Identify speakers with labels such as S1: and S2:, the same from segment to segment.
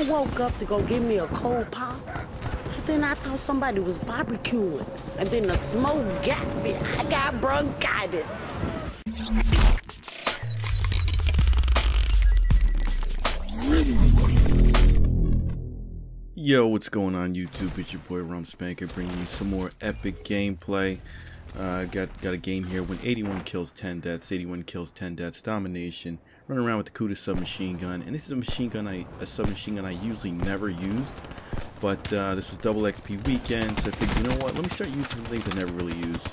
S1: I woke up to go get me a cold pop. And then I thought somebody was barbecuing. And then the smoke got me. I got bronchitis.
S2: Yo, what's going on YouTube? It's your boy Rumspanker bringing you some more epic gameplay. Got a game here with 81 kills, 10 deaths, 81 kills, 10 deaths, domination. Running around with the Kuda submachine gun, and this is a submachine gun I usually never used, but this was double XP weekend, so I figured, you know what? Let me start using some things I never really used.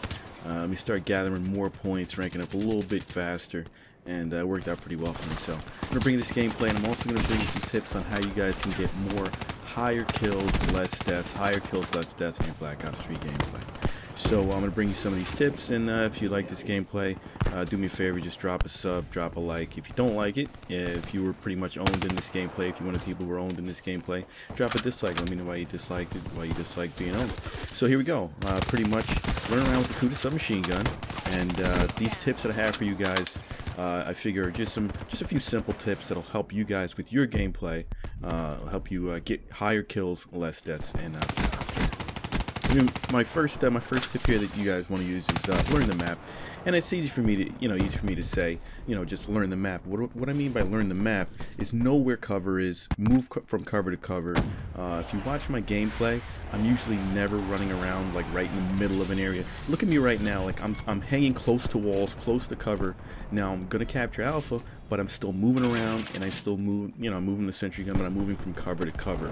S2: Let me start gathering more points, ranking up a little bit faster, and it worked out pretty well for me. So I'm gonna bring you this gameplay, and I'm also gonna bring you some tips on how you guys can get more higher kills, less deaths, higher kills, less deaths in your Black Ops 3 gameplay. So I'm going to bring you some of these tips, and if you like this gameplay, do me a favor, just drop a sub, drop a like. If you don't like it, if you were pretty much owned in this gameplay, if you're one of the people who were owned in this gameplay, drop a dislike. Let me know why you disliked it, why you disliked being owned. So here we go. Pretty much running around with the Kuda submachine gun, and these tips that I have for you guys, I figure are just a few simple tips that'll help you guys with your gameplay, help you get higher kills, less deaths, and my first tip here that you guys want to use is learn the map. And it's easy for me to say, just learn the map. What I mean by learn the map is know where cover is, move from cover to cover. If you watch my gameplay, I'm usually never running around like right in the middle of an area. Look at me right now, like I'm hanging close to walls, close to cover. Now I'm gonna capture Alpha, but I'm still moving around, and I still move, I'm moving the sentry gun, but I'm moving from cover to cover.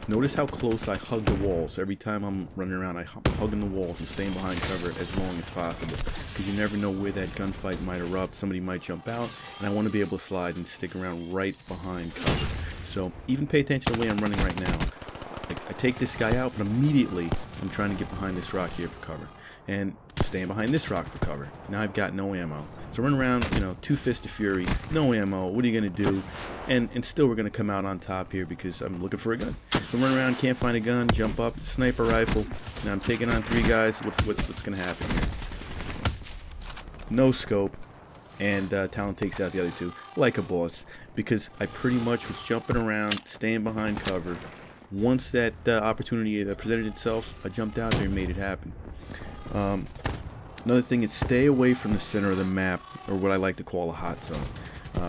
S2: Notice how close I hug the walls. Every time I'm running around, I'm hugging the walls and staying behind cover as long as possible, because you never know where that gunfight might erupt. Somebody might jump out, and I want to be able to slide and stick around right behind cover. So even pay attention to the way I'm running right now. I take this guy out, but immediately I'm trying to get behind this rock here for cover, and staying behind this rock for cover. Now I've got no ammo. So run around, two fists of fury, no ammo. What are you gonna do? And still we're gonna come out on top here because I'm looking for a gun. So run around, can't find a gun, jump up, sniper rifle. Now I'm taking on 3 guys. What's gonna happen here? No scope, and Talon takes out the other 2 like a boss, because I pretty much was jumping around, staying behind cover. Once that opportunity presented itself, I jumped out there and made it happen. Another thing is stay away from the center of the map, or what I like to call a hot zone.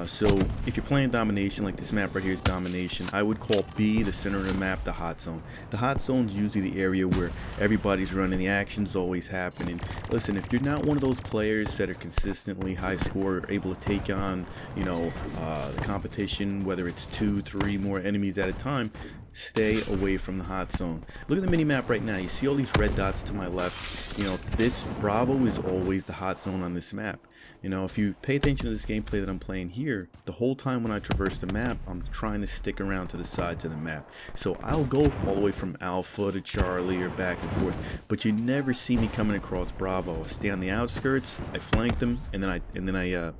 S2: So if you're playing domination, like this map right here is domination, I would call B, the center of the map, the hot zone. The hot zone is usually the area where everybody's running, the action's always happening. Listen, if you're not one of those players that are consistently high score, or able to take on, the competition, whether it's 2, 3 more enemies at a time, stay away from the hot zone. Look at the mini-map right now. You see all these red dots to my left. This Bravo is always the hot zone on this map. If you pay attention to this gameplay that I'm playing here, the whole time when I traverse the map, I'm trying to stick around to the sides of the map. So I'll go all the way from Alpha to Charlie or back and forth, but you never see me coming across Bravo. I stay on the outskirts, I flank them, and then I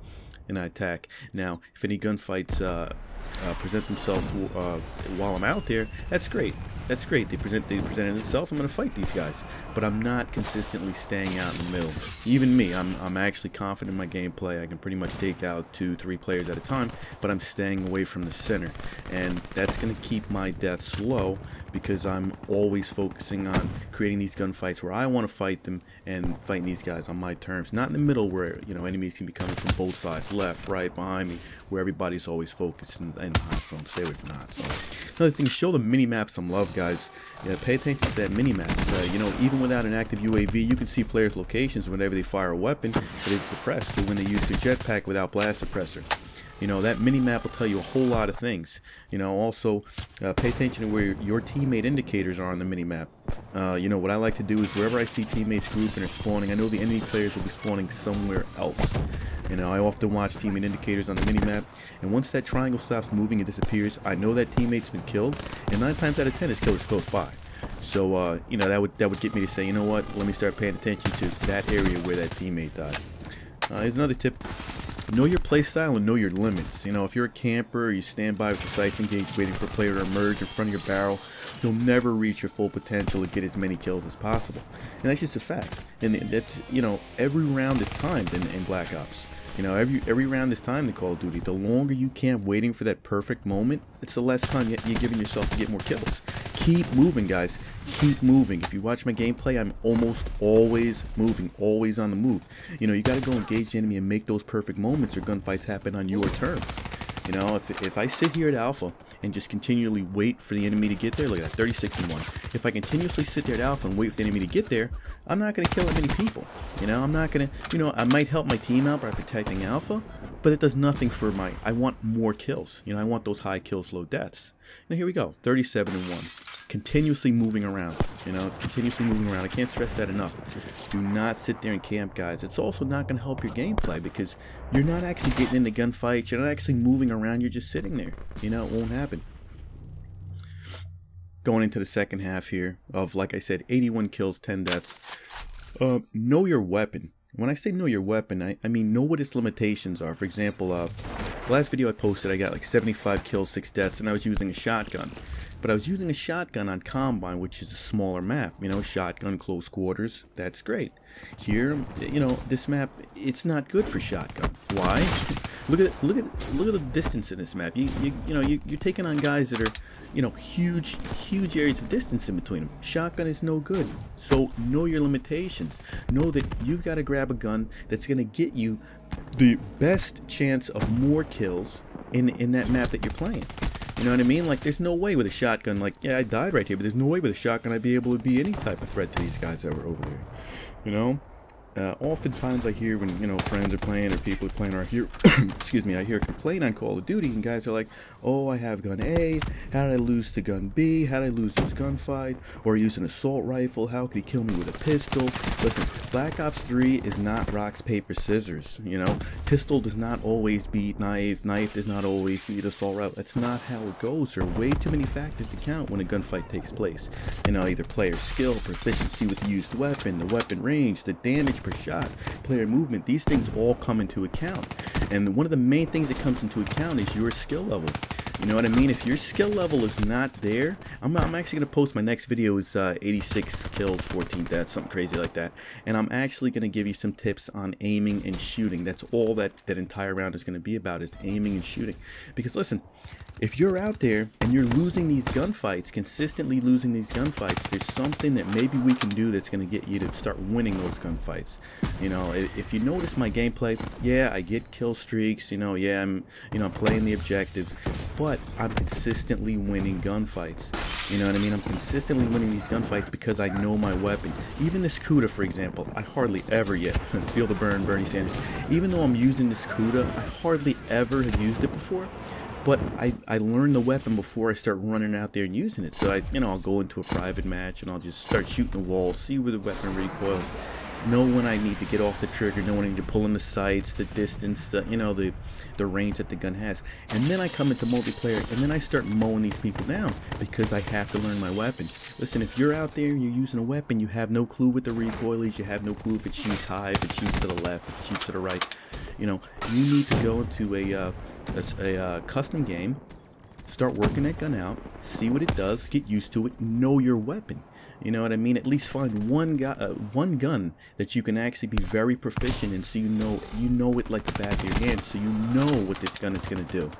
S2: attack. Now, if any gunfights present themselves while I'm out there, that's great. That's great. They presented themselves. I'm going to fight these guys, but I'm not consistently staying out in the middle. Even me, I'm actually confident in my gameplay. I can pretty much take out 2, 3 players at a time, but I'm staying away from the center, and that's going to keep my deaths low, because I'm always focusing on creating these gunfights where I want to fight them, and fighting these guys on my terms, not in the middle where enemies can be coming from both sides, left, right, behind me, where everybody's always focused in the hot zone. Stay away from the hot zone. Another thing, show the mini map some love, guys. Pay attention to that mini map. Even without an active UAV, you can see players' locations whenever they fire a weapon, but it's suppressed, or when they use the jetpack without blast suppressor. That mini-map will tell you a whole lot of things. Also, pay attention to where your teammate indicators are on the mini-map. What I like to do is wherever I see teammates grouping or spawning, I know the enemy players will be spawning somewhere else. I often watch teammate indicators on the mini-map, and once that triangle stops moving and disappears, I know that teammate's been killed, and 9 times out of 10 his killer's close by. So, that would get me to say, you know what, let me start paying attention to that area where that teammate died. Here's another tip. Know your playstyle and know your limits. If you're a camper or you stand by with your sights engaged waiting for a player to emerge in front of your barrel, you'll never reach your full potential to get as many kills as possible. And that's just a fact. And that's, every round is timed in Black Ops. You know, every round is time to Call of Duty. The longer you camp waiting for that perfect moment, it's the less time you're giving yourself to get more kills. Keep moving, guys. Keep moving. If you watch my gameplay, I'm almost always moving, always on the move. You know, you got to go engage the enemy and make those perfect moments, or gunfights happen on your terms. You know, if I sit here at Alpha and just continually wait for the enemy to get there, look at that, 36-1. If I continuously sit there at Alpha and wait for the enemy to get there, I'm not going to kill that many people. You know, I'm not going to, you know, I might help my team out by protecting Alpha, but it does nothing for I want more kills. You know, I want those high kills, low deaths. Now here we go, 37-1. Continuously moving around, you know, continuously moving around. I can't stress that enough. Do not sit there and camp, guys. It's also not going to help your gameplay because you're not actually getting into gunfights. You're not actually moving around. You're just sitting there. You know, it won't happen. Going into the second half here of, like I said, 81 kills, 10 deaths. Know your weapon. When I say know your weapon, I mean know what its limitations are. For example, the last video I posted, I got like 75 kills, 6 deaths, and I was using a shotgun. But I was using a shotgun on Combine, which is a smaller map. You know, shotgun, close quarters, that's great. Here, you know, this map, it's not good for shotgun. Why? Look at the distance in this map. You're taking on guys that are, you know, huge areas of distance in between them. Shotgun is no good. So know your limitations. Know that you've got to grab a gun that's going to get you the best chance of more kills in that map that you're playing. You know what I mean? Like, there's no way with a shotgun, like, yeah, I died right here, but there's no way with a shotgun I'd be able to be any type of threat to these guys that were over there. You know? Oftentimes I hear when, you know, friends are playing or people are playing, or I hear, excuse me, I hear a complaint on Call of Duty, and guys are like, oh, I have gun A, how did I lose to gun B, how did I lose this gunfight, or I use an assault rifle, how could he kill me with a pistol? Listen, Black Ops 3 is not rocks, paper, scissors, you know? Pistol does not always beat knife, knife does not always beat assault rifle. That's not how it goes. There are way too many factors to count when a gunfight takes place. You know, either player skill, proficiency with the used weapon, the weapon range, the damage per shot, player movement. These things all come into account, and one of the main things that comes into account is your skill level. You know what I mean? If your skill level is not there, I'm actually going to post my next video is 86 kills, 14 deaths, something crazy like that, and I'm actually going to give you some tips on aiming and shooting. That's all that entire round is going to be about, is aiming and shooting. Because listen, if you're out there and you're losing these gunfights, consistently losing these gunfights, there's something that maybe we can do that's going to get you to start winning those gunfights. You know, if you notice my gameplay, yeah, I get kill streaks, you know, yeah, I'm playing the objectives, but I'm consistently winning gunfights. You know what I mean? I'm consistently winning these gunfights because I know my weapon. Even this Cuda, for example, I hardly ever yet feel the burn, Bernie Sanders. Even though I'm using this Cuda, I hardly ever have used it before. But I learned the weapon before I start running out there and using it. So I'll go into a private match and I'll just start shooting the wall, see where the weapon recoils, know when I need to get off the trigger, know when I need to pull in the sights, the distance, the range that the gun has. And then I come into multiplayer and then I start mowing these people down because I have to learn my weapon. Listen, if you're out there and you're using a weapon, you have no clue what the recoil is, you have no clue if it shoots high, if it shoots to the left, if it shoots to the right. You know, you need to go into a custom game, start working that gun out, see what it does, get used to it, know your weapon. You know what I mean? At least find one gun that you can actually be very proficient in, so you know it like the back of your hand, so you know what this gun is going to do.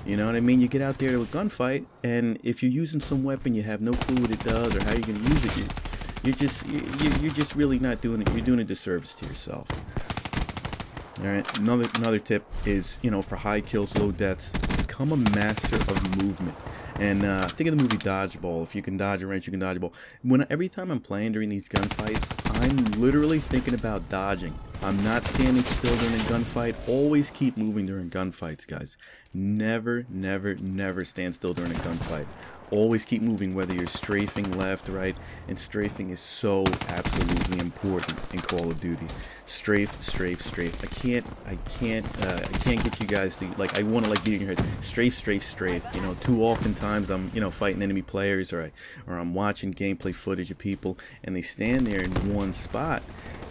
S2: You know what I mean? You get out there to a gunfight, and if you're using some weapon you have no clue what it does or how you're going to use it, you're just really not doing it. You're doing a disservice to yourself. All right. Another tip is, you know, for high kills, low deaths, become a master of movement. And think of the movie Dodgeball. If you can dodge a wrench, you can dodge a ball. Every time I'm playing during these gunfights, I'm literally thinking about dodging. I'm not standing still during a gunfight. Always keep moving during gunfights, guys. Never, never, never stand still during a gunfight. Always keep moving, whether you're strafing left, right, and strafing is so absolutely important in Call of Duty. Strafe, strafe, strafe. I can't get you guys to, like, I want to, like, beat in your head. Strafe, strafe, strafe. You know, too often times I'm, you know, fighting enemy players, or I'm watching gameplay footage of people, and they stand there in one spot,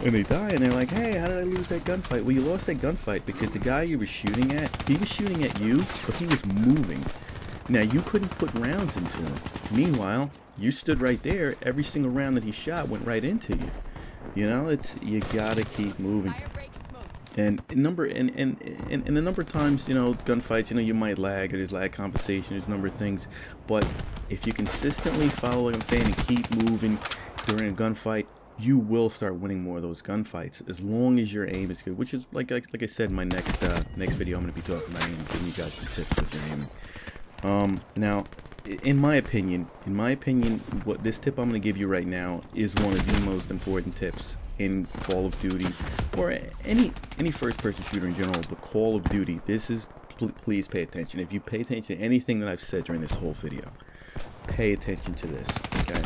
S2: and they die, and they're like, hey, how did I lose that gunfight? Well, you lost that gunfight because the guy you were shooting at, he was shooting at you, but he was moving. Now, you couldn't put rounds into him. Meanwhile, you stood right there. Every single round that he shot went right into you. You know, you gotta keep moving. And a number of times, gunfights, you might lag, or there's lag compensation, there's a number of things. But if you consistently follow what I'm saying and keep moving during a gunfight, you will start winning more of those gunfights as long as your aim is good. Which is like I said in my next video, I'm going to be talking about aiming, giving you guys some tips with your aiming. Now, in my opinion, what this tip I'm going to give you right now is one of the most important tips in Call of Duty, or any first-person shooter in general, but Call of Duty. This is, please pay attention. If you pay attention to anything that I've said during this whole video, pay attention to this, okay?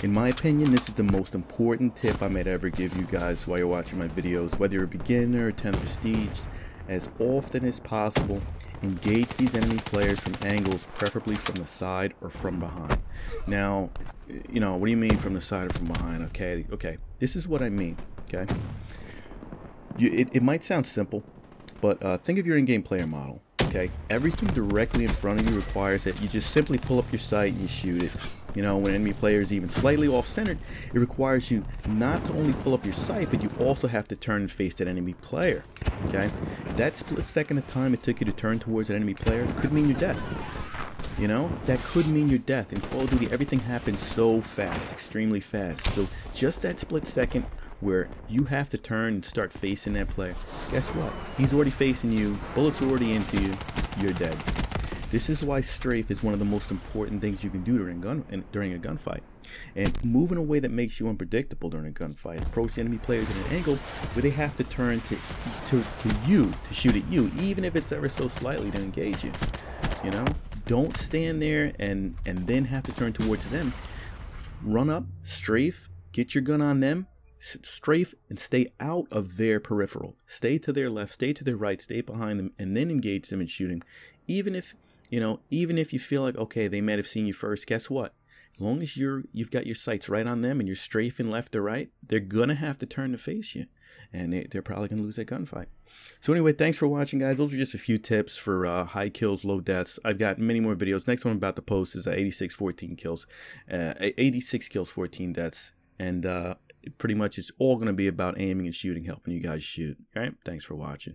S2: In my opinion, this is the most important tip I might ever give you guys while you're watching my videos, whether you're a beginner or 10th prestige. As often as possible, engage these enemy players from angles, preferably from the side or from behind. Now, what do you mean from the side or from behind? Okay, this is what I mean, okay? It might sound simple, but think of your in-game player model, okay? Everything directly in front of you requires that you just simply pull up your sight and you shoot it. When enemy player is even slightly off-centered, it requires you not to only pull up your sight, but you also have to turn and face that enemy player, okay? That split second of time it took you to turn towards that enemy player could mean your death. That could mean your death. In Call of Duty, everything happens so fast, extremely fast. So just that split second where you have to turn and start facing that player, guess what? He's already facing you, bullets are already into you, you're dead. This is why strafe is one of the most important things you can do during a gunfight. And move in a way that makes you unpredictable during a gunfight. Approach the enemy players at an angle where they have to turn to you, to shoot at you, even if it's ever so slightly to engage you. Don't stand there and then have to turn towards them. Run up, strafe, get your gun on them, strafe, and stay out of their peripheral. Stay to their left, stay to their right, stay behind them, and then engage them and shoot them. Even if you feel like, okay, they might have seen you first, guess what? As long as you've got your sights right on them and you're strafing left or right, they're gonna have to turn to face you, and they're probably gonna lose that gunfight. So anyway, thanks for watching, guys. Those are just a few tips for high kills, low deaths. I've got many more videos. Next one I'm about to post is 86 kills, 14 deaths, and pretty much it's all gonna be about aiming and shooting, helping you guys shoot. All right, thanks for watching.